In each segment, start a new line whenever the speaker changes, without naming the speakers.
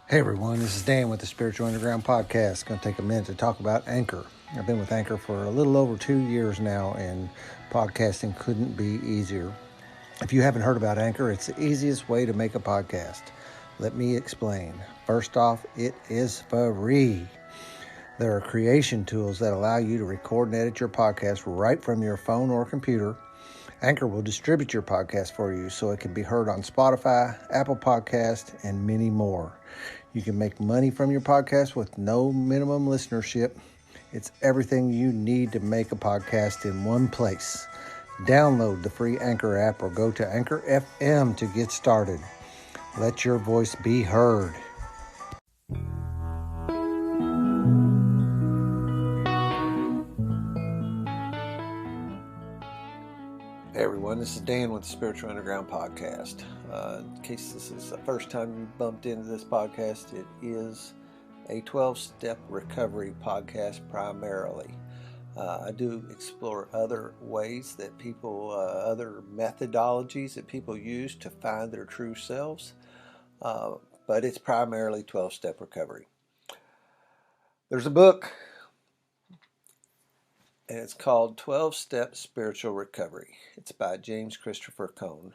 Hey everyone, this is Dan with the Spiritual Underground Podcast. Going to take a minute to talk about Anchor. I've been with Anchor for a little over 2 years now, and podcasting couldn't be easier. If you haven't heard about Anchor, it's the easiest way to make a podcast. Let me explain. First off, it is free. There are creation tools that allow you to record and edit your podcast right from your phone or computer. Anchor will distribute your podcast for you so it can be heard on Spotify, Apple Podcast, and many more. You can make money from your podcast with no minimum listenership. It's everything you need to make a podcast in one place. Download the free Anchor app or go to Anchor FM to get started. Let your voice be heard. Hey everyone, this is Dan with the Spiritual Underground Podcast. In case this is the first time you bumped into this podcast, it is a 12-step recovery podcast primarily. I do explore other ways that people, other methodologies that people use to find their true selves, but it's primarily 12-step recovery. There's a book, and it's called 12-Step Spiritual Recovery. It's by James Christopher Cone.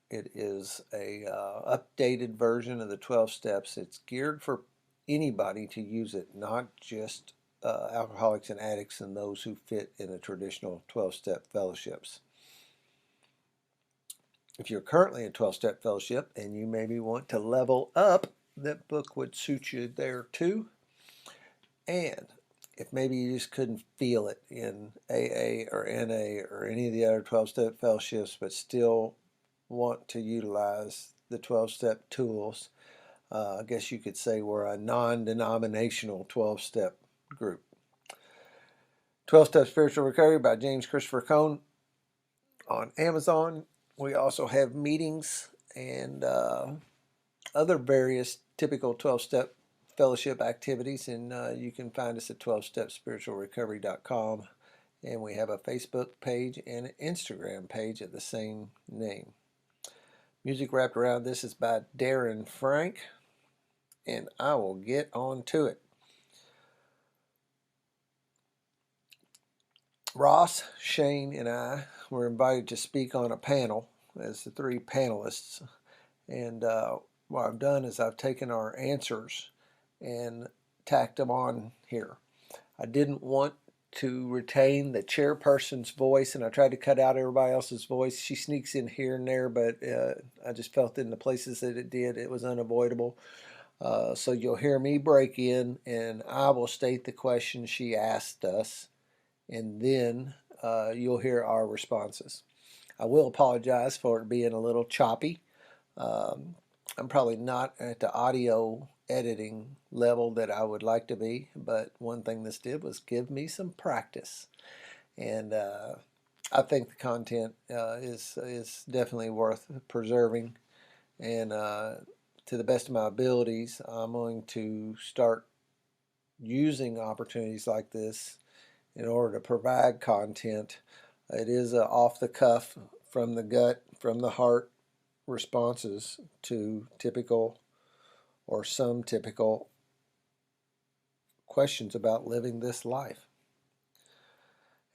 It is a updated version of the 12 steps. It's geared for anybody to use it, not just alcoholics and addicts and those who fit in the traditional 12-step fellowships. If you're currently in 12-step fellowship and you maybe want to level up, that book would suit you there too. And if maybe you just couldn't feel it in AA or NA or any of the other 12-step fellowships, but still want to utilize the 12-step tools, I guess you could say we're a non-denominational 12-step group. 12-Step Spiritual Recovery by James Christopher Cone on Amazon. We also have meetings and other various typical 12-step fellowship activities, and you can find us at 12stepspiritualrecovery.com, and we have a Facebook page and an Instagram page of the same name. Music wrapped around this is by Darren Frank, and I will get on to it. Ross, Shane, and I were invited to speak on a panel as the three panelists, and what I've done is I've taken our answers and tacked them on here. I didn't want to retain the chairperson's voice, and I tried to cut out everybody else's voice. She sneaks in here and there, but I just felt in the places that it did, it was unavoidable. So you'll hear me break in, and I will state the question she asked us, and then you'll hear our responses. I will apologize for it being a little choppy. I'm probably not at the audio editing level that I would like to be, but one thing this did was give me some practice, and I think the content is definitely worth preserving, and to the best of my abilities I'm going to start using opportunities like this in order to provide content. It is off the cuff, from the gut, from the heart responses to typical or some typical questions about living this life.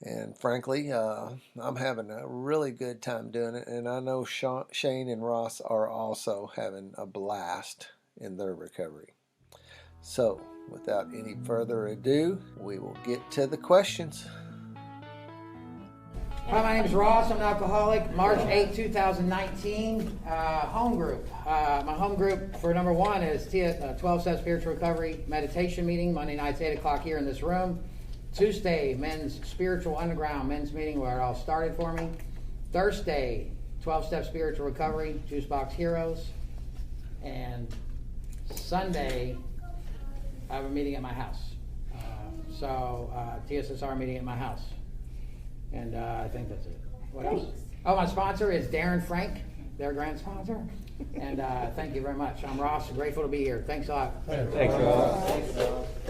And frankly, I'm having a really good time doing it, and I know Shane and Ross are also having a blast in their recovery. So, without any further ado, we will get to the questions.
Hi, my name is Ross. I'm an alcoholic. March 8, 2019, home group. My home group for number one is 12-Step Spiritual Recovery Meditation Meeting, Monday nights, 8 o'clock here in this room. Tuesday, Men's Spiritual Underground Men's Meeting, where it all started for me. Thursday, 12-Step Spiritual Recovery, Juicebox Heroes. And Sunday, I have a meeting at my house. TSSR meeting at my house. And I think that's it. What else? Oh, my sponsor is Darren Frank, their grand sponsor. And thank you very much. I'm Ross. Grateful to be here. Thanks a lot.
Thanks, Ross.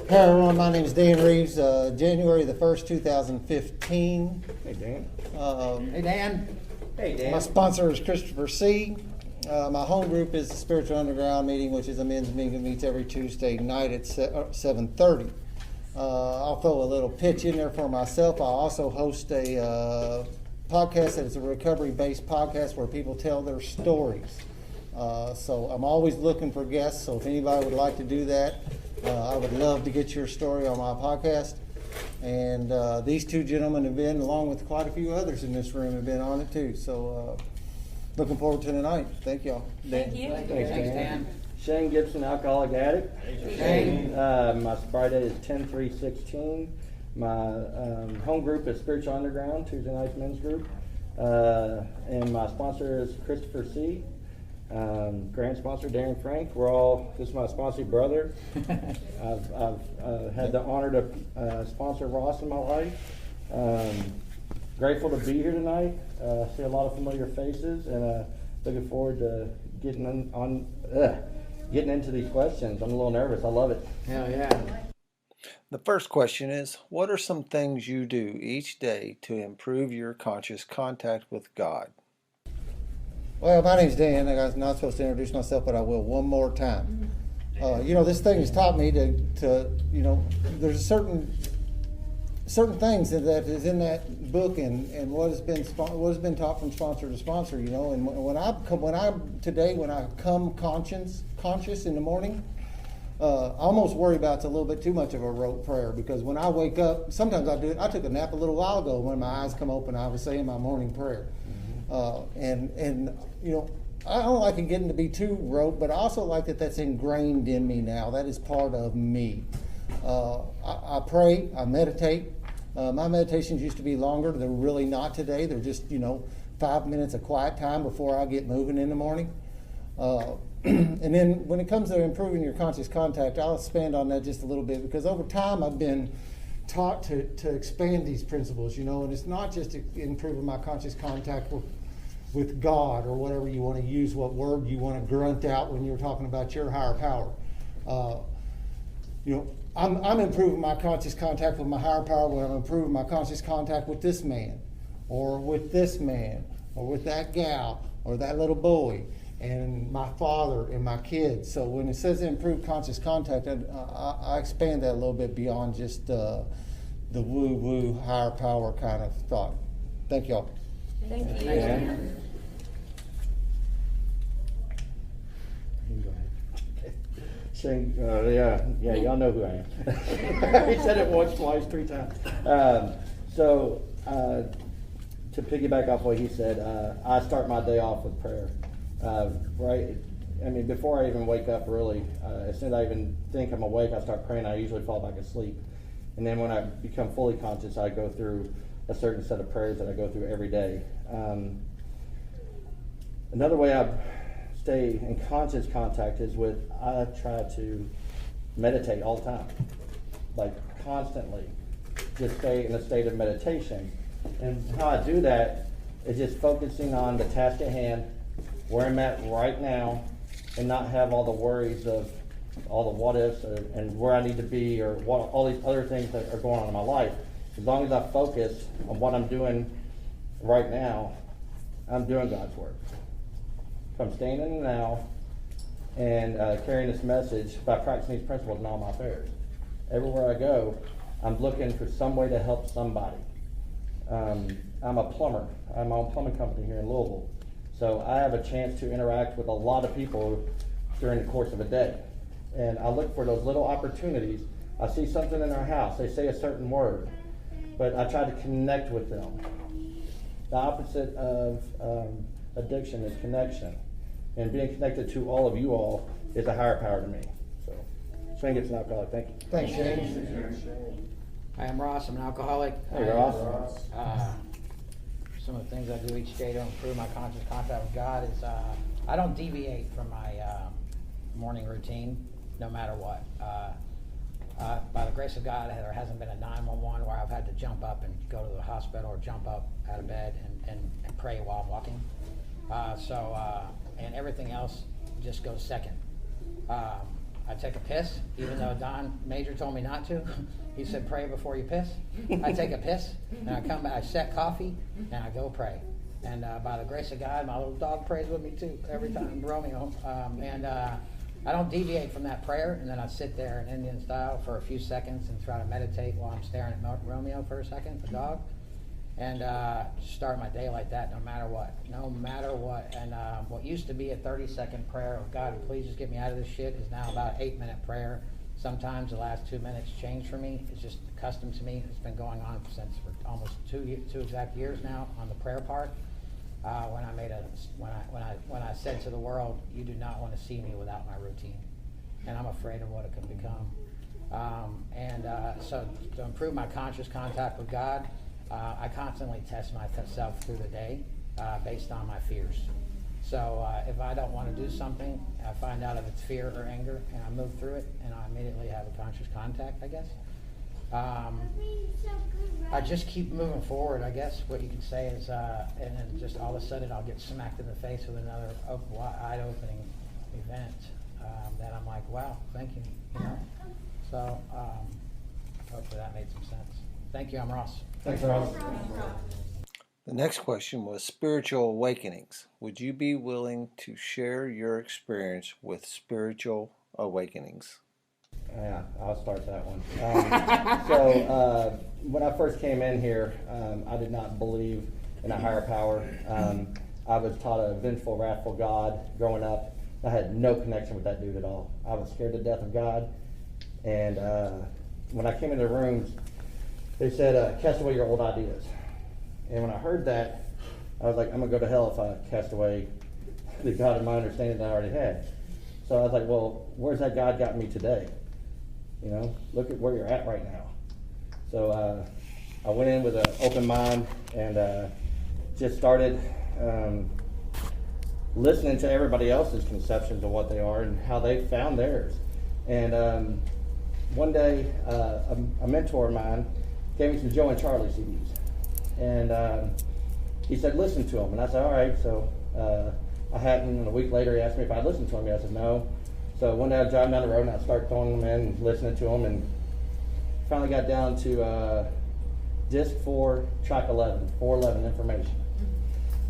Hey everyone, my name is Dan Reeves. January the 1st, 2015.
Hey, Dan.
Hey, Dan.
Hey, Dan.
My sponsor is Christopher C.
My home group is the Spiritual Underground meeting, which is a men's meeting that meets every Tuesday night at 7:30. I'll throw a little pitch in there for myself. I also host a podcast that is a recovery-based podcast where people tell their stories. So I'm always looking for guests, so if anybody would like to do that, I would love to get your story on my podcast. And these two gentlemen have been, along with quite a few others in this room, have been on it too. So looking forward to tonight. Thank y'all. Dan.
Thank you.
Thanks, Dan.
Shane Gibson, alcoholic addict.
Shane.
My sobriety is 10/3/16. My home group is Spiritual Underground, Tuesday night men's group. And my sponsor is Christopher C. Grand sponsor Darren Frank. This is my sponsor brother. I've had the honor to sponsor Ross in my life. Grateful to be here tonight. See a lot of familiar faces, and looking forward to getting into these questions. I'm a little nervous. I love it.
Hell yeah.
The first question is, what are some things you do each day to improve your conscious contact with God?
Well, my name's Dan. I'm not supposed to introduce myself, but I will one more time. This thing has taught me to there's certain things that is in that book and what has been taught from sponsor to sponsor. And when I come conscious in the morning, I almost worry about it's a little bit too much of a rote prayer, because when I wake up, sometimes I do it. I took a nap a little while ago. When my eyes come open, I was saying my morning prayer. I don't like it getting to be too rote, but I also like that's ingrained in me now. That is part of me. I pray, I meditate. My meditations used to be longer. They're really not today. They're just, 5 minutes of quiet time before I get moving in the morning. And then when it comes to improving your conscious contact, I'll expand on that just a little bit, because over time I've been taught to expand these principles, and it's not just improving my conscious contact with God, or whatever you want to use, what word you want to grunt out when you're talking about your higher power. I'm improving my conscious contact with my higher power when I'm improving my conscious contact with this man, or with this man, or with that gal, or that little boy, and my father and my kids. So when it says improve conscious contact, I expand that a little bit beyond just the woo-woo higher power kind of thought. Thank y'all.
Thank you.
Yeah. Shane, y'all know who I am. He said it once, twice, 3 times. To piggyback off what he said, I start my day off with prayer. Before I even wake up, really, as soon as I even think I'm awake, I start praying. I usually fall back asleep. And then when I become fully conscious, I go through a certain set of prayers that I go through every day. Another way I stay in conscious contact is I try to meditate all the time, like constantly, just stay in a state of meditation. And how I do that is just focusing on the task at hand, where I'm at right now, and not have all the worries of all the what ifs and where I need to be, or all these other things that are going on in my life. As long as I focus on what I'm doing right now, I'm doing God's work. So I'm staying in the now and carrying this message by practicing these principles in all my affairs. Everywhere I go, I'm looking for some way to help somebody. I'm a plumber. I have my own plumbing company here in Louisville. So I have a chance to interact with a lot of people during the course of a day. And I look for those little opportunities. I see something in their house. They say a certain word, but I try to connect with them. The opposite of addiction is connection. And being connected to all of you all is a higher power to me. So, Shane gets an alcoholic. Thank you.
Thanks, Shane.
I am Ross. I'm an alcoholic.
Hey, Ross.
Some of the things I do each day to improve my conscious contact with God is I don't deviate from my morning routine, no matter what. By the grace of God, there hasn't been a 911 where I've had to jump up and go to the hospital, or jump up out of bed and pray while I'm walking. And everything else just goes second. I take a piss, even though Don Major told me not to. He said, pray before you piss. I take a piss, and I come back, I set coffee, and I go pray. And by the grace of God, my little dog prays with me too every time, Romeo. I don't deviate from that prayer, and then I sit there in Indian style for a few seconds and try to meditate while I'm staring at Romeo for a second, the dog, and start my day like that, no matter what. And what used to be a 30-second prayer of God, please just get me out of this shit, is now about an 8-minute prayer. Sometimes the last 2 minutes change for me. It's just custom to me. It's been going on since for almost two exact years now on the prayer part. When I said to the world, you do not want to see me without my routine, and I'm afraid of what it could become. So to improve my conscious contact with God, I constantly test myself through the day based on my fears. So if I don't want to do something, I find out if it's fear or anger, and I move through it, and I immediately have a conscious contact, I guess. I just keep moving forward, I guess. What you can say is, and then just all of a sudden I'll get smacked in the face with another eye-opening event that I'm like, wow, thank you. So hopefully that made some sense. Thank you, I'm Ross.
Thanks, Ross.
The next question was spiritual awakenings. Would you be willing to share your experience with spiritual awakenings?
Yeah, I'll start that one. So when I first came in here, I did not believe in a higher power. I was taught a vengeful, wrathful God growing up. I had no connection with that dude at all. I was scared to death of God. And when I came into the rooms, they said, cast away your old ideas. And when I heard that, I was like, I'm going to go to hell if I cast away the God in my understanding that I already had. So I was like, well, where's that God got me today? Look at where you're at right now. So I went in with an open mind and just started listening to everybody else's conceptions of what they are and how they found theirs. And one day, a mentor of mine gave me some Joe and Charlie CDs. And he said, listen to them. And I said, all right. So I hadn't, and a week later he asked me if I'd listen to them. I said, no. So one day I was driving down the road and I started throwing them in and listening to them, and finally got down to disc 4, track 11, 411 information.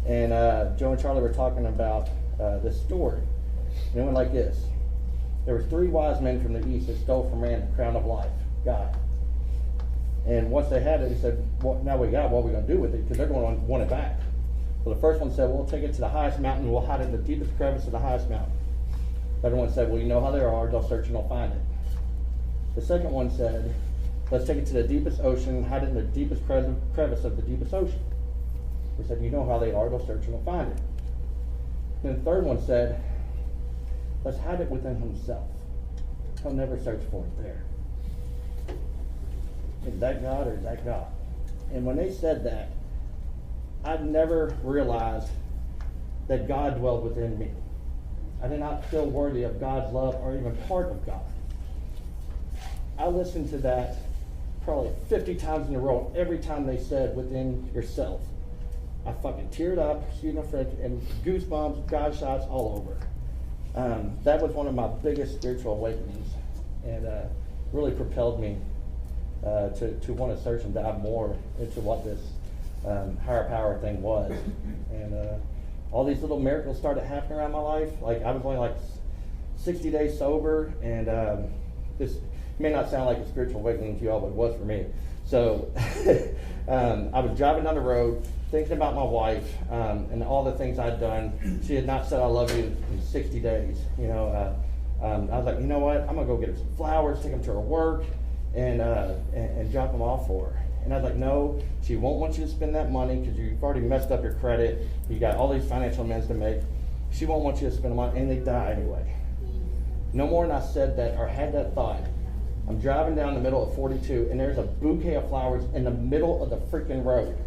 And Joe and Charlie were talking about this story. And it went like this. There were 3 wise men from the east that stole from man the crown of life, God. And once they had it, he said, well, now we got it, what are we going to do with it? Because they're going to want it back. Well, the first one said, we'll take it to the highest mountain and we'll hide it in the deepest crevice of the highest mountain. The other one said, well, you know how they are, they'll search and they'll find it. The second one said, let's take it to the deepest ocean, hide it in the deepest crevice of the deepest ocean. We said, you know how they are, they'll search and they'll find it. Then the third one said, let's hide it within himself. He'll never search for it there. Is that God or is that God? And when they said that, I'd never realized that God dwelled within me. I did not feel worthy of God's love or even part of God. I listened to that probably 50 times in a row. Every time they said within yourself, I fucking teared up, excuse my French, and goosebumps, God shots all over. That was one of my biggest spiritual awakenings, and really propelled me to want to search and dive more into what this higher power thing was. And all these little miracles started happening around my life. Like, I was only like 60 days sober, and this may not sound like a spiritual awakening to you all, but it was for me. So I was driving down the road thinking about my wife and all the things I'd done. She had not said I love you in 60 days. I was like, you know what? I'm going to go get her some flowers, take them to her work, and drop them off for her. And I was like, no, she won't want you to spend that money because you've already messed up your credit. You got all these financial amends to make. She won't want you to spend the money, and they die anyway. No more than I said that or had that thought. I'm driving down the middle of 42, and there's a bouquet of flowers in the middle of the freaking road.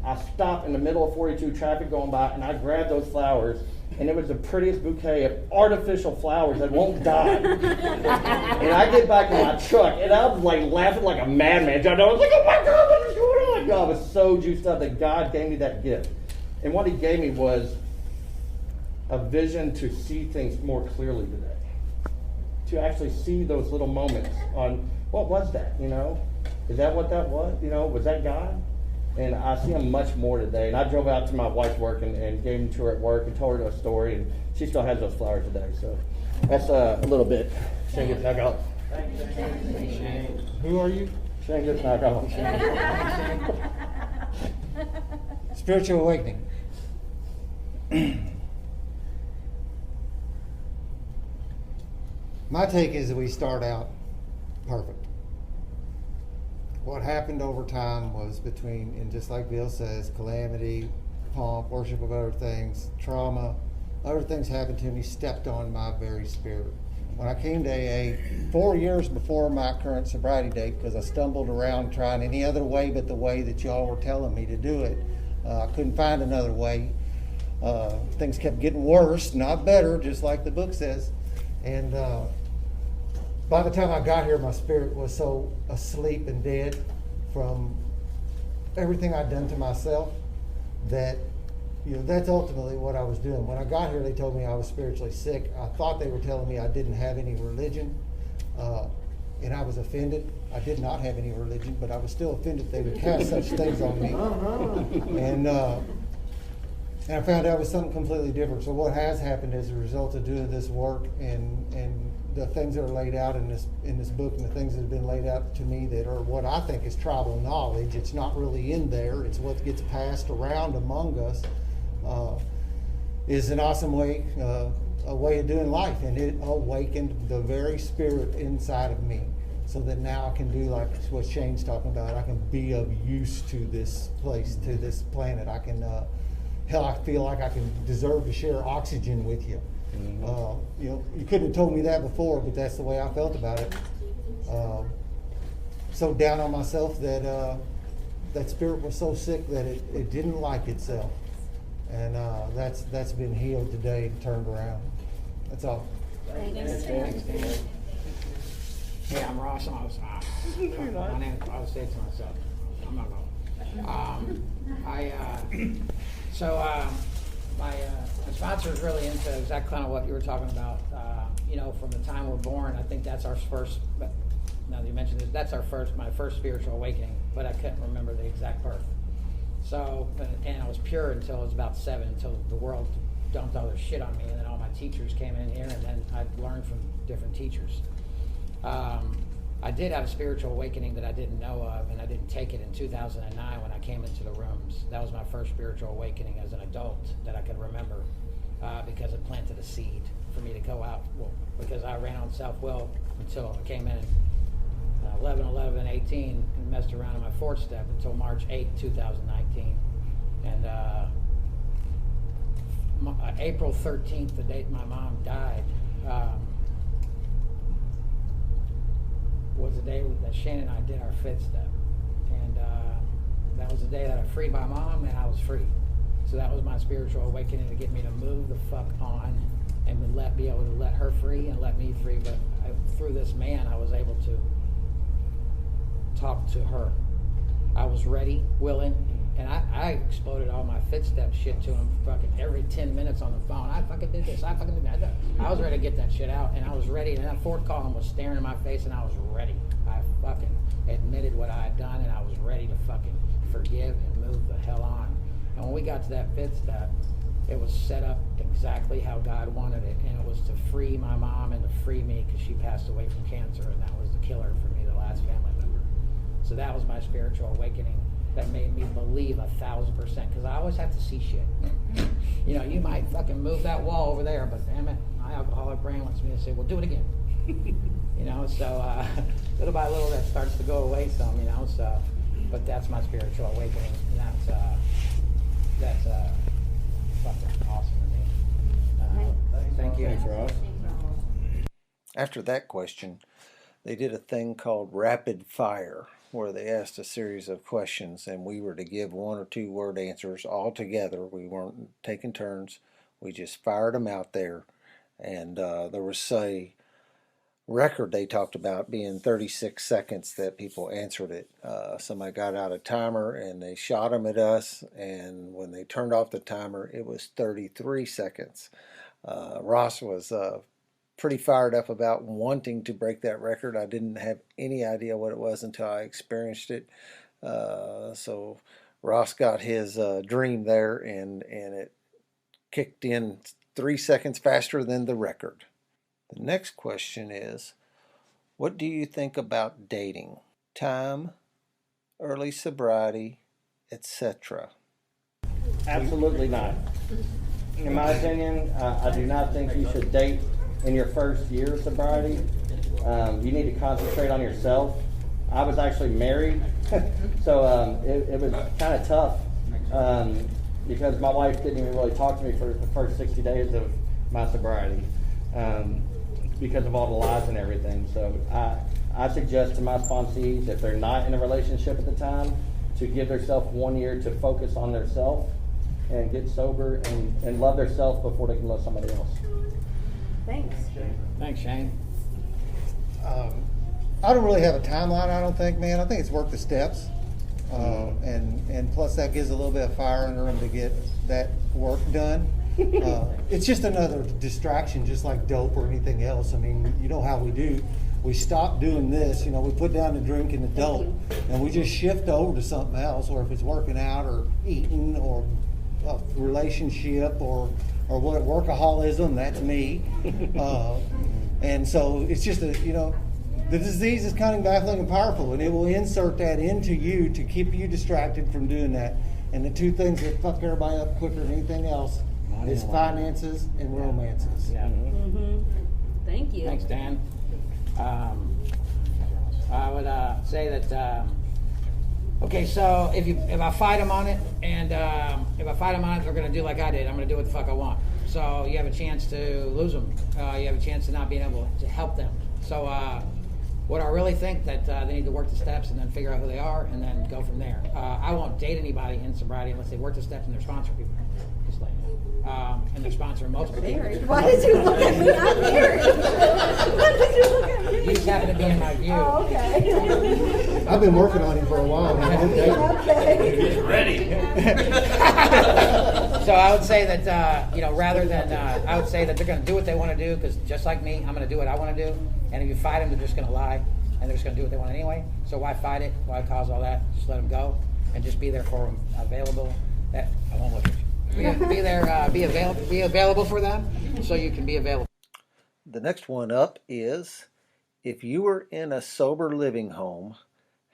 I stop in the middle of 42, traffic going by, and I grab those flowers, and it was the prettiest bouquet of artificial flowers that won't die. And I get back in my truck, and I was like laughing like a madman. I was like, oh my God, what is going on? God, I was so juiced up that God gave me that gift. And what he gave me was a vision to see things more clearly today. To actually see those little moments on, what was that, Is that what that was? Was that God? And I see them much more today. And I drove out to my wife's work and gave them to her at work and told her a story, and she still has those flowers today. So that's a little bit. Shane gets knocked out.
Who are you?
Shane gets knocked out.
Spiritual awakening. My take is that we start out perfect. What happened over time was between, and just like Bill says, calamity, pomp, worship of other things, trauma, other things happened to me, stepped on my very spirit. When I came to AA 4 years before my current sobriety date, because I stumbled around trying any other way but the way that y'all were telling me to do it, I couldn't find another way. Things kept getting worse, not better, just like the book says. And by the time I got here, my spirit was so asleep and dead from everything I'd done to myself that, that's ultimately what I was doing. When I got here, they told me I was spiritually sick. I thought they were telling me I didn't have any religion, and I was offended. I did not have any religion, but I was still offended they would cast such things on me. And I found out it was something completely different. So what has happened as a result of doing this work and the things that are laid out in this book and the things that have been laid out to me that are what I think is tribal knowledge. It's not really in there. It's what gets passed around among us. Is an awesome way, a way of doing life, and it awakened the very spirit inside of me, so that now I can do like what Shane's talking about. I can be of use to this place, to this planet. I can, hell, I feel like I can deserve to share oxygen with you. Mm-hmm. You couldn't have told me that before, but that's the way I felt about it. So down on myself that that spirit was so sick that it didn't like itself. And that's been healed today and turned around. That's all.
Thanks, Dan. Hey, I'm Ross. My name, I'll say it to myself. I'm not going. My sponsor is really into exactly kind of what you were talking about. From the time we're born, I think that's our first. But now that you mentioned this, that's my first spiritual awakening. But I couldn't remember the exact birth. So, and I was pure until I was about 7, until the world dumped all their shit on me, and then all my teachers came in here, and then I learned from different teachers. I did have a spiritual awakening that I didn't know of, and I didn't take it in 2009 when I came into the rooms. That was my first spiritual awakening as an adult that I could remember, because it planted a seed for me to go out, because I ran on self-will until I came in 11, 11, 18, and messed around in my 4th step until March 8, 2019. And April 13th, the date my mom died, was the day that Shane and I did our 5th step. And that was the day that I freed my mom, and I was free. So that was my spiritual awakening to get me to move the fuck on and be able to let her free and let me free. But through this man, I was able to talk to her. I was ready, willing, and I exploded all my 5th step shit to him fucking every 10 minutes on the phone. I fucking did this, I fucking did that. I was ready to get that shit out, and I was ready, and that 4th column was staring in my face, and I was ready. I fucking admitted what I had done, and I was ready to fucking forgive and move the hell on. And when we got to that 5th step, it was set up exactly how God wanted it, and it was to free my mom and to free me, because she passed away from cancer, and that was the killer for me, the last family member. So that was my spiritual awakening that made me believe 1,000%, because I always have to see shit. You might fucking move that wall over there, but damn it, my alcoholic brain wants me to say, well, do it again. So little by little that starts to go away some, so, but that's my spiritual awakening, and that's fucking awesome to me. Thank you.
Thanks, Ross.
After that question, they did a thing called rapid fire, where they asked a series of questions, and we were to give 1 or 2 word answers all together. We weren't taking turns. We just fired them out there, and there was a record they talked about being 36 seconds that people answered it. Somebody got out a timer, and they shot them at us, and when they turned off the timer, it was 33 seconds. Ross was pretty fired up about wanting to break that record. I didn't have any idea what it was until I experienced it. So Ross got his dream there, and it kicked in 3 seconds faster than the record. The next question is, what do you think about dating? Time, early sobriety, etc.
Absolutely not. In my opinion, I do not think you should date in your first year of sobriety. You need to concentrate on yourself. I was actually married, so it was kind of tough because my wife didn't even really talk to me for the first 60 days of my sobriety because of all the lies and everything. So I suggest to my sponsees, if they're not in a relationship at the time, to give themselves 1 year to focus on themselves and get sober and love themselves before they can love somebody else.
Thanks.
Thanks, Shane.
I don't really have a timeline, I don't think, man. I think it's work the steps. And plus that gives a little bit of fire under them to get that work done. It's just another distraction, just like dope or anything else. I mean, you know how we do. We stop doing this, you know, we put down the drink and the dope, and we just shift over to something else, or if it's working out or eating or a relationship or what, workaholism, that's me. And so it's just the disease is kind of baffling and powerful, and it will insert that into you to keep you distracted from doing that. And the two things that fuck everybody up quicker than anything else is finances and romances.
Yeah.
Thank you.
Thanks, Dan. I would say that. Okay, so if I fight them on it, and if I fight them on it, they're going to do like I did. I'm going to do what the fuck I want. So you have a chance to lose them. You have a chance to not being able to help them. So what I really think that they need to work the steps and then figure out who they are and then go from there. I won't date anybody in sobriety unless they work the steps and they're sponsor people. Just like and they're sponsoring multiple people.
Why did you look at me? I'm married. Why did you look at me?
You just happen to be in my view.
Oh, okay.
I've been working on him for a while now.
Okay.
Ready.
So I would say that, rather than, I would say that they're going to do what they want to do, because just like me, I'm going to do what I want to do. And if you fight them, they're just going to lie, and they're just going to do what they want anyway. So why fight it? Why cause all that? Just let them go, and just be there for them, available. I won't look at you. Be there, be available for them, so you can be available.
The next one up is, if you were in a sober living home,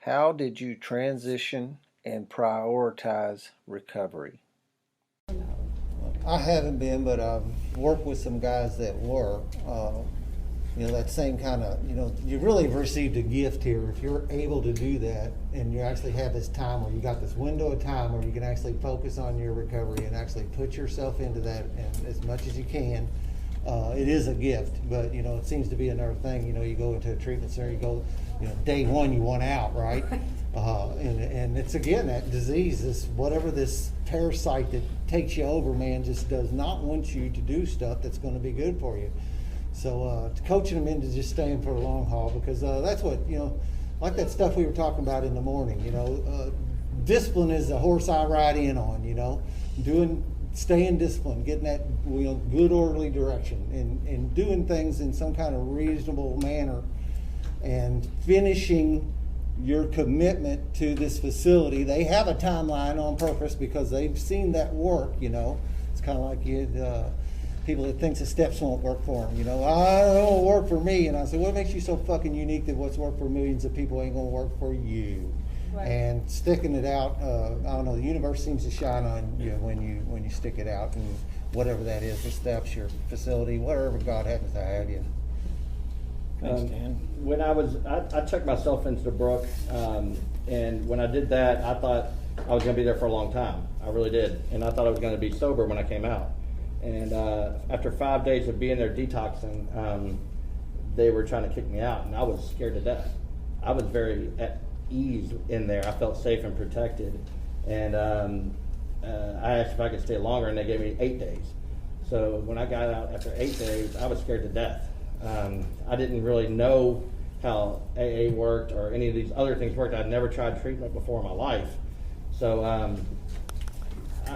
how did you transition and prioritize recovery?
I haven't been, but I've worked with some guys that were. That same kind of, you really received a gift here. If you're able to do that and you actually have this time where you got this window of time where you can actually focus on your recovery and actually put yourself into that and as much as you can, it is a gift. But, it seems to be another thing. You go into a treatment center, you go, day one you want out, right? And it's, again, that disease, this parasite that takes you over, man, just does not want you to do stuff that's going to be good for you. So coaching them into just staying for a long haul, because that's what, like that stuff we were talking about in the morning, discipline is the horse I ride in on, staying disciplined, getting that good orderly direction and doing things in some kind of reasonable manner and finishing your commitment to this facility. They have a timeline on purpose because they've seen that work, It's kind of like you had people that thinks the steps won't work for them. I don't work for me. And I said, what makes you so fucking unique that what's worked for millions of people ain't gonna work for you? Right. And sticking it out, I don't know, the universe seems to shine on you when you stick it out, and whatever that is, the steps, your facility, whatever God happens to have you.
Thanks, Dan.
When I checked myself into the brook, and when I did that, I thought I was gonna be there for a long time. I really did. And I thought I was gonna be sober when I came out. And after 5 days of being there detoxing, they were trying to kick me out, and I was scared to death. I was very at ease in there. I felt safe and protected. And I asked if I could stay longer, and they gave me 8 days. So when I got out after 8 days, I was scared to death. I didn't really know how AA worked or any of these other things worked. I'd never tried treatment before in my life. So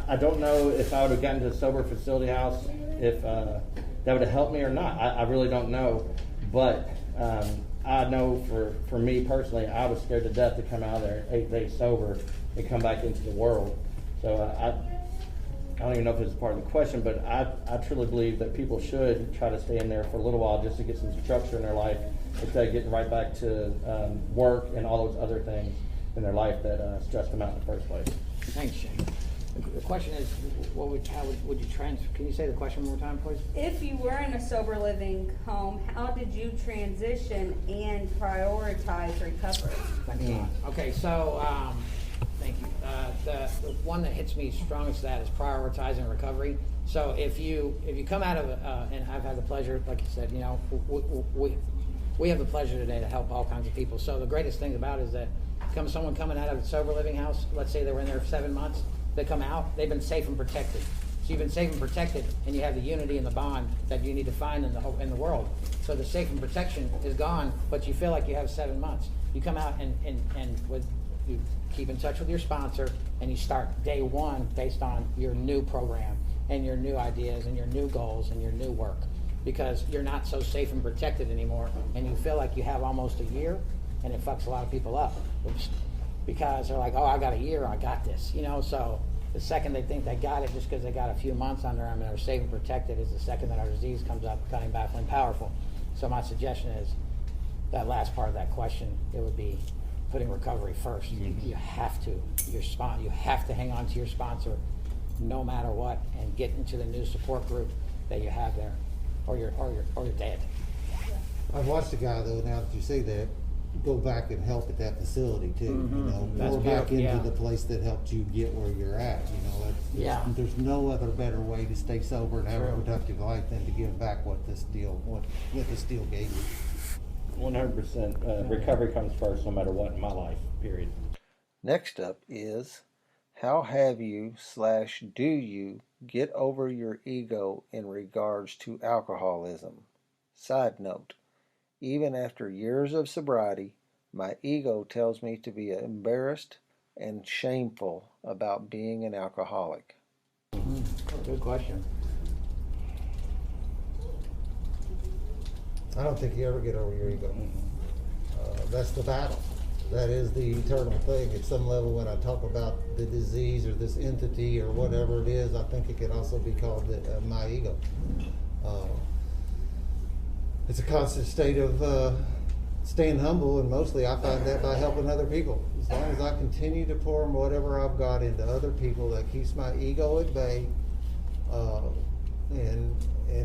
I don't know if I would have gotten to the sober facility house, if that would have helped me or not. I really don't know. But I know for me personally, I was scared to death to come out of there 8 days sober and come back into the world. So I don't even know if it's part of the question, but I truly believe that people should try to stay in there for a little while just to get some structure in their life instead of getting right back to work and all those other things in their life that stressed them out in the first place.
Thanks, Shane. The question is, how would you can you say the question one more time, please?
If you were in a sober living home, how did you transition and prioritize recovery?
Thanks a lot. Okay, so, thank you. The one that hits me strongest that is prioritizing recovery. So if you come out of, and I've had the pleasure, like you said, we have the pleasure today to help all kinds of people. So the greatest thing about it is that someone coming out of a sober living house, let's say they were in there for 7 months, they come out, they've been safe and protected. So you've been safe and protected, and you have the unity and the bond that you need to find in the world. So the safe and protection is gone, but you feel like you have 7 months. You come out and you keep in touch with your sponsor, and you start day one based on your new program and your new ideas and your new goals and your new work, because you're not so safe and protected anymore, and you feel like you have almost a year, and it fucks a lot of people up because they're like, oh, I got a year, I got this, so the second they think they got it just because they got a few months under them and are safe and protected is the second that our disease comes up, cutting, baffling, powerful. So my suggestion is that last part of that question, it would be putting recovery first. You have to. You have to hang on to your sponsor no matter what and get into the new support group that you have there, or you're dead.
I've watched a guy though, now that you say that, go back and help at that facility too,
That's
pour back
beautiful,
into
yeah.
the place that helped you get where you're at, there's no other better way to stay sober and have a
True.
productive life than to give back what this deal gave you.
100%. Recovery comes first no matter what in my life, period.
Next up is, how have you/do you get over your ego in regards to alcoholism? Side note, even after years of sobriety, my ego tells me to be embarrassed and shameful about being an alcoholic.
Good question.
I don't think you ever get over your ego. That's the battle. That is the eternal thing. At some level, when I talk about the disease or this entity or whatever it is, I think it can also be called my ego. It's a constant state of staying humble, and mostly I find that by helping other people. As long as I continue to pour whatever I've got into other people, that keeps my ego at bay, and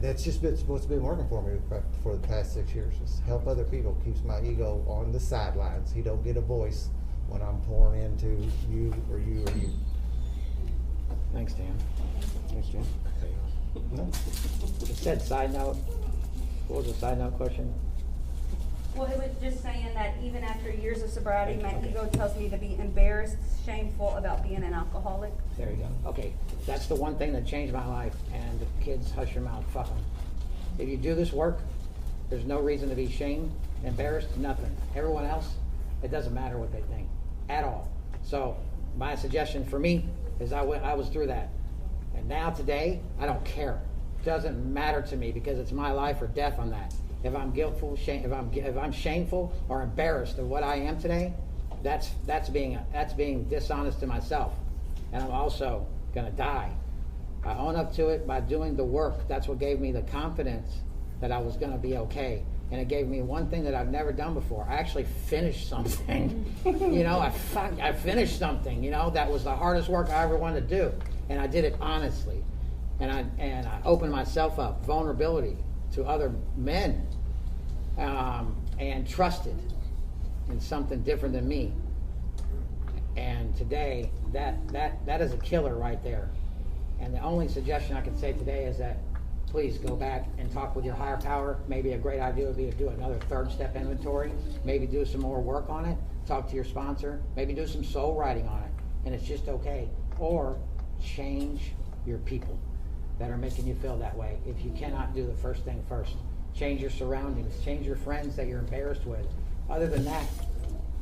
that's just what's been working for me for the past 6 years. Just help other people, keeps my ego on the sidelines. He don't get a voice when I'm pouring into you or you or you.
Thanks, Dan. Thanks, Jim.
No.
It said side note. What was the side note question?
Well, it was just saying that even after years of sobriety, my
Okay.
ego tells me to be embarrassed, shameful about being an alcoholic.
There you go. Okay, that's the one thing that changed my life. And the kids, hush your mouth, fuck them. If you do this work, there's no reason to be shamed, embarrassed, nothing. Everyone else, it doesn't matter what they think at all. So my suggestion for me is I was through that, and now today I don't care. It doesn't matter to me because it's my life or death on that. If I'm guiltful, if I'm shameful or embarrassed of what I am today, that's being dishonest to myself, and I'm also gonna die. I own up to it by doing the work. That's what gave me the confidence that I was gonna be okay, and it gave me one thing that I've never done before. I actually finished something. I finished something. That was the hardest work I ever wanted to do, and I did it honestly, and I opened myself up, vulnerability to other men, and trusted in something different than me. And today, that is a killer right there. And the only suggestion I can say today is that please go back and talk with your higher power. Maybe a great idea would be to do another third step inventory, maybe do some more work on it, talk to your sponsor, maybe do some soul writing on it, and it's just okay. Or change your people that are making you feel that way. If you cannot do the first thing first, change your surroundings, change your friends that you're embarrassed with. Other than that,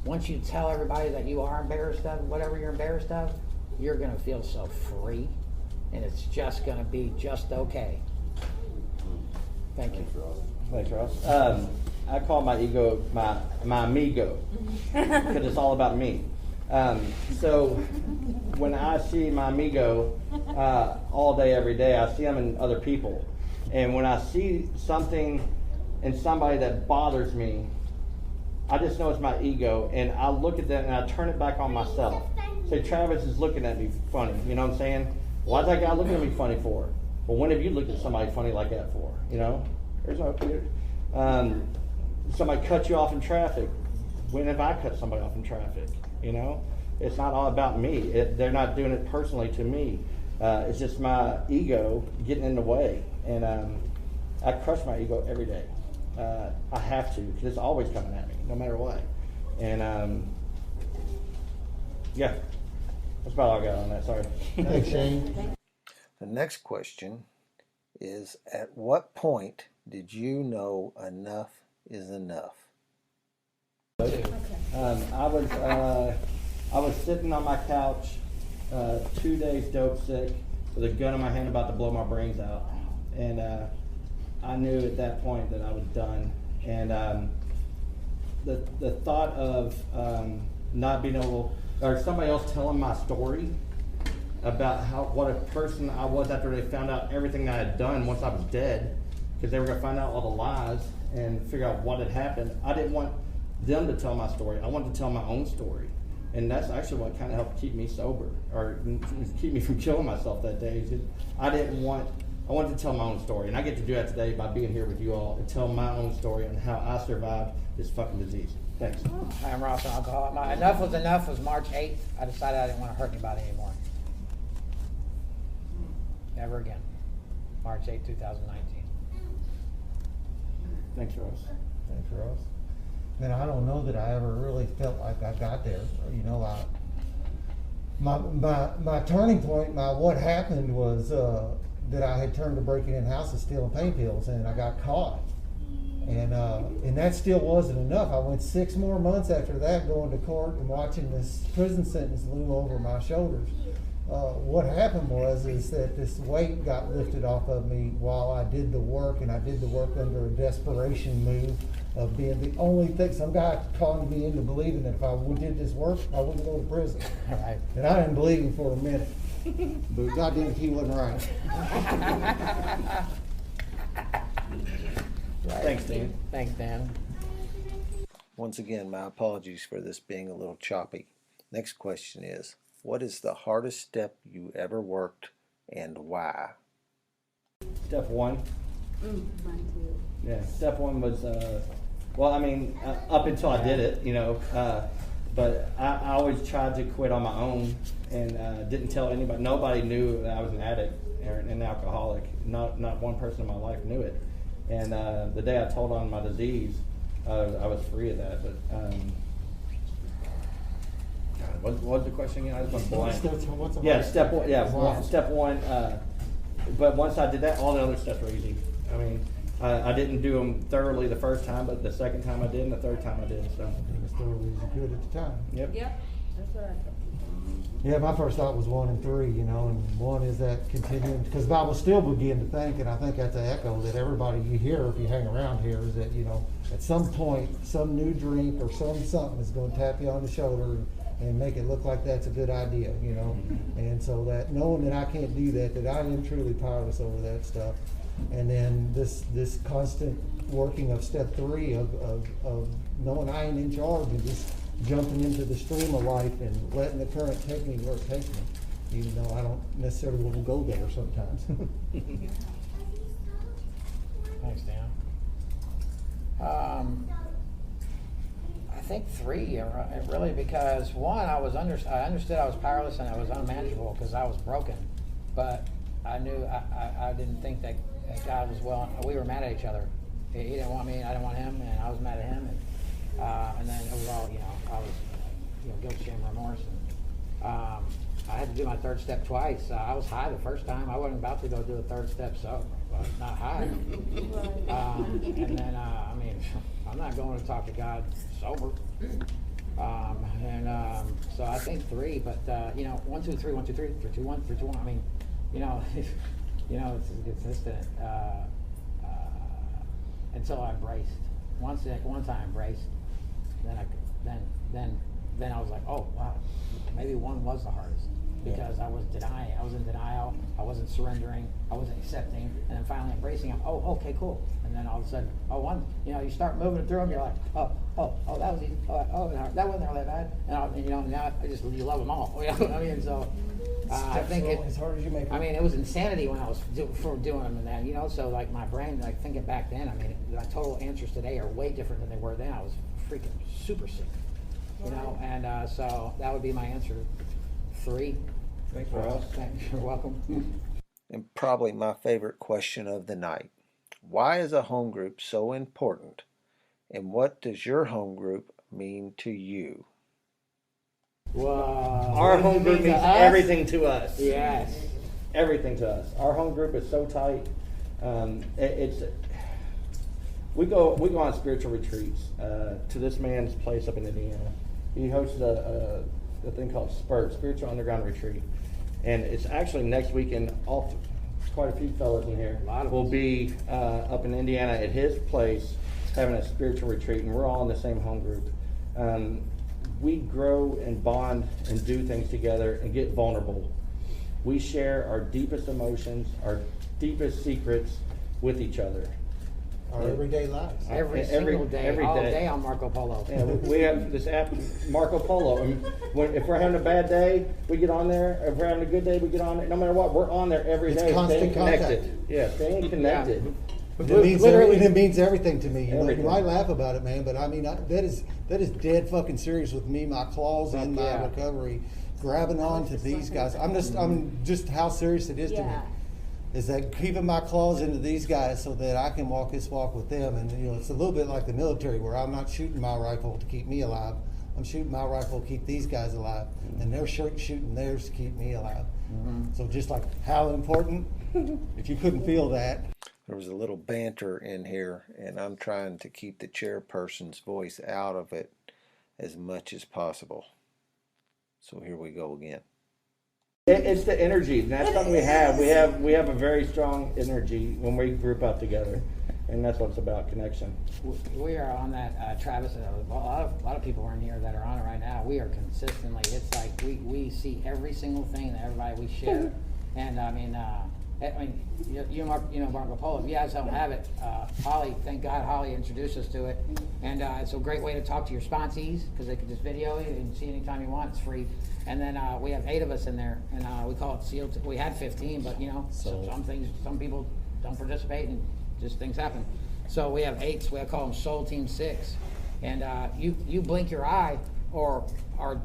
once you tell everybody that you are embarrassed of whatever you're embarrassed of, you're gonna feel so free, and it's just gonna be just okay. Thank you.
Thanks, Ross. I call my ego my amigo, because it's all about me. So when I see my amigo all day, every day, I see him in other people. And when I see something in somebody that bothers me, I just know it's my ego, and I look at that and I turn it back on myself. Say, Travis is looking at me funny, you know what I'm saying? Why's that guy looking at me funny for? Well, when have you looked at somebody funny like that for? You know? There's no somebody cut you off in traffic. When have I cut somebody off in traffic? You know? It's not all about me. They're not doing it personally to me. It's just my ego getting in the way. And I crush my ego every day. I have to, because it's always coming at me, no matter what. And yeah, that's about all I got on that. Sorry.
Thanks, Shane.
The next question is, at what point did you know enough is enough?
I was sitting on my couch, 2 days dope sick, with a gun in my hand about to blow my brains out. And I knew at that point that I was done. And the thought of not being able, or somebody else telling my story about what a person I was after they found out everything I had done once I was dead, because they were going to find out all the lies and figure out what had happened. I didn't want them to tell my story. I wanted to tell my own story. And that's actually what kind of helped keep me sober, or keep me from killing myself that day. I wanted to tell my own story. And I get to do that today by being here with you all and tell my own story on how I survived this fucking disease. Thanks.
Hi, I'm Ross, an alcoholic. My enough was enough was March 8th. I decided I didn't want to hurt anybody anymore. Never again. March 8th, 2019.
Thanks, Ross.
Thanks, Ross. Man, I don't know that I ever really felt like I got there. You know, my turning point, what happened was that I had turned to breaking in houses, stealing pain pills, and I got caught. And that still wasn't enough. I went 6 more months after that going to court and watching this prison sentence loom over my shoulders. What happened is that this weight got lifted off of me while I did the work, and I did the work under a desperation move of being the only thing. Some guy conned me into believing that if I did this work, I wouldn't go to prison.
Right.
And I didn't believe him for a minute. But goddamn, he wasn't right.
Thanks, Dan.
Thanks, Dan.
Once again, my apologies for this being a little choppy. Next question is, what is the hardest step you ever worked and why?
Step 1.
Mine too.
Yeah, step 1 was, up until I did it, you know, but I always tried to quit on my own and didn't tell anybody. Nobody knew that I was an addict or an alcoholic. Not one person in my life knew it. And the day I told on my disease, I was free of that. But God, what was the question again? I just went blank. Yeah, step 1. Yeah, step 1. But once I did that, all the other steps were easy. I mean, I didn't do them thoroughly the first time, but the second time I did, and the third time I did. So
It was thoroughly good at the time.
yep.
Yep, that's what I thought.
Yeah, my first thought was 1 and 3, you know, and 1 is that continuing, because I will still begin to think, and I think that's an echo that everybody you hear, if you hang around here, is that, you know, at some point, some new drink or something is going to tap you on the shoulder and make it look like that's a good idea, you know. And so that knowing that I can't do that I am truly powerless over that stuff. And then this constant working of step 3 of knowing I ain't in charge and just jumping into the stream of life and letting the current take me where it takes me, even though I don't necessarily want to go there sometimes.
Thanks, Dan. I think 3, really, because 1, I understood I was powerless and I was unmanageable because I was broken, but I knew I didn't think that God was we were mad at each other. He didn't want me, and I didn't want him, and I was mad at him, and then it was all, I was, guilt, shame, remorse, and I had to do my 3rd step twice. I was high the first time. I wasn't about to go do a 3rd step sober, but not high. And then, I'm not going to talk to God sober. So I think 3, but 1, 2, 3, 1, 2, 3, 3, 2, 1, 3, 2, 1. I mean, it's consistent until I braced. one time embraced. Then I was like, oh wow, maybe one was the hardest, because I was denying, I was in denial, I wasn't surrendering, I wasn't accepting, and then finally embracing them. Oh, okay, cool. And then all of a sudden, you start moving through them. You're like, oh, that was easy. That wasn't really that bad. And now you love them all. You know what I mean? So I think
as hard as you make it.
I mean, it was insanity when I was doing them and that. So like my brain, like thinking back then, I mean, my total answers today are way different than they were then. I was freaking super sick. And so that would be my answer. 3.
Thanks, Ross.
You're welcome.
And probably my favorite question of the night. Why is a home group so important? And what does your home group mean to you?
Wow.
Our home group means everything to us.
Yes.
Everything to us. Our home group is so tight. We go on spiritual retreats to this man's place up in Indiana. He hosts a thing called Spiritual Underground Retreat, and it's actually next weekend. Quite a few fellas in here will be up in Indiana at his place having a spiritual retreat, and we're all in the same home group. We grow and bond and do things together and get vulnerable. We share our deepest emotions, our deepest secrets with each other.
Our everyday lives.
Every single day, all
day.
day on Marco Polo.
Yeah, we have this app, Marco Polo. And if we're having a bad day, we get on there. If we're having a good day, we get on there. No matter what, we're on there every day.
Constant
staying connected.
contact.
Yeah, staying connected.
Yeah. It means everything to me. You might laugh about it, man, but I mean that is dead fucking serious with me. My claws in my recovery, grabbing on to these guys. I'm just how serious it is to me. Is that keeping my claws into these guys so that I can walk this walk with them. And it's a little bit like the military, where I'm not shooting my rifle to keep me alive. I'm shooting my rifle to keep these guys alive, and they're shooting theirs to keep me alive. Mm-hmm. So just like how important, if you couldn't feel that.
There was a little banter in here, and I'm trying to keep the chairperson's voice out of it as much as possible. So here we go again.
It's the energy. That's something we have. We have a very strong energy when we group up together, and that's what it's about, connection.
We are on that, Travis. A lot of people are in here that are on it right now. We are consistently. It's like we see every single thing that everybody we share, and I mean, Marco Polo. If you guys don't have it, Holly. Thank God Holly introduced us to it, and it's a great way to talk to your sponsees, because they can just video you and see anytime you want. It's free. And then we have 8 of us in there, and we call it sealed. We had 15, but some people don't participate, and just things happen. So we have 8. We call them Soul Team 6. And you blink your eye or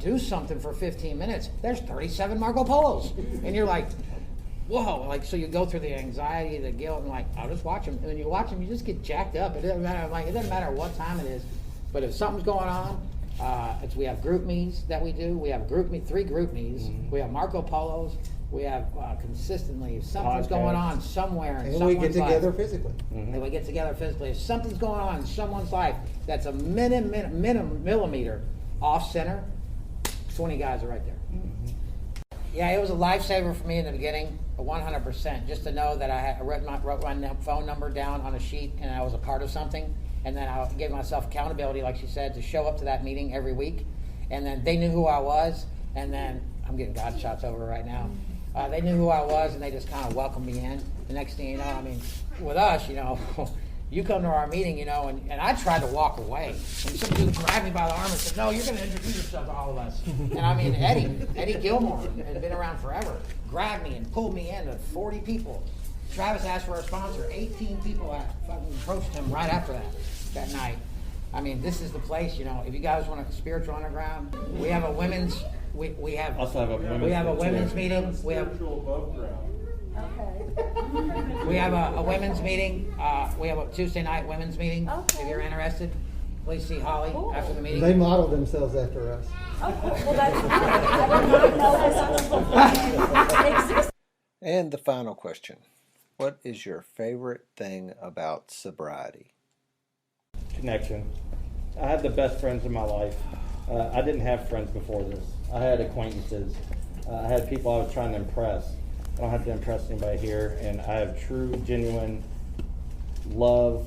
do something for 15 minutes. There's 37 Marco Polos, and you're like, whoa! Like, so you go through the anxiety, the guilt, and like, I'll just watch them. And when you watch them, you just get jacked up. It doesn't matter. It doesn't matter what time it is, but if something's going on. We have group meets that we do. We have 3 group meets. Mm-hmm. We have Marco Polos. We have consistently, if something's going on somewhere in someone's life.
And we get together physically.
Mm-hmm. And we get together physically. If something's going on in someone's life that's a millimeter off center, 20 guys are right there. Mm-hmm. Yeah, it was a lifesaver for me in the beginning, 100%. Just to know that I wrote my phone number down on a sheet and I was a part of something. And then I gave myself accountability, like she said, to show up to that meeting every week. And then they knew who I was. And then, I'm getting God shots over right now. They knew who I was, and they just kind of welcomed me in. The next thing you know, I mean, with us, you come to our meeting, and I tried to walk away. And some dude grabbed me by the arm and said, no, you're going to introduce yourself to all of us. And I mean, Eddie Gilmore has been around forever, grabbed me and pulled me into 40 people. Travis asked for a sponsor. 18 people fucking approached him right after that night. I mean, this is the place, if you guys want a spiritual underground, we have a women's, we have a women's meeting. We have above ground. Okay. We have a women's meeting. We have a Tuesday night women's meeting. Okay. If you're interested, please see Holly after the meeting.
They model themselves after us.
Oh, well, that's good. I did not know this exists.
And the final question. What is your favorite thing about sobriety?
Connection. I have the best friends in my life. I didn't have friends before this. I had acquaintances. I had people I was trying to impress. I don't have to impress anybody here, and I have true, genuine love,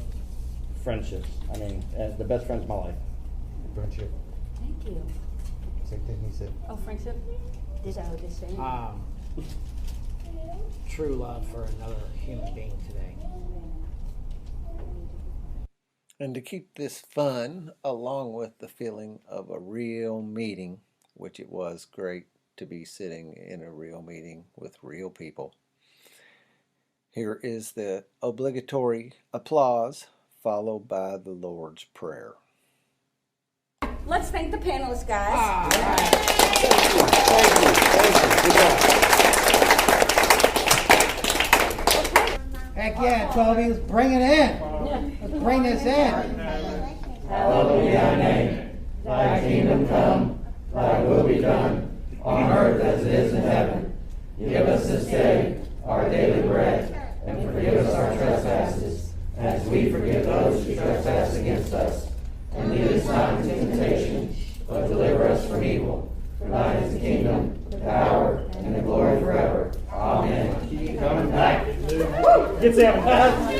friendships. I mean, the best friends of my life.
Friendship.
Thank you.
Same thing he said.
Oh, friendship? Did I the same?
True love for another human being today.
And to keep this fun, along with the feeling of a real meeting, which it was great to be sitting in a real meeting with real people. Here is the obligatory applause, followed by the Lord's Prayer.
Let's thank the panelists, guys.
Heck yeah, Toby, let's bring it in. Let's bring this in.
Hallowed be thy name, thy kingdom come, thy will be done, on earth as it is in heaven. Give us this day our daily bread, and forgive us our trespasses, as we forgive those who trespass against us. And lead us not into temptation, but deliver us from evil. For thine is the kingdom, the power, and the glory forever. Amen. Keep coming back. Get that.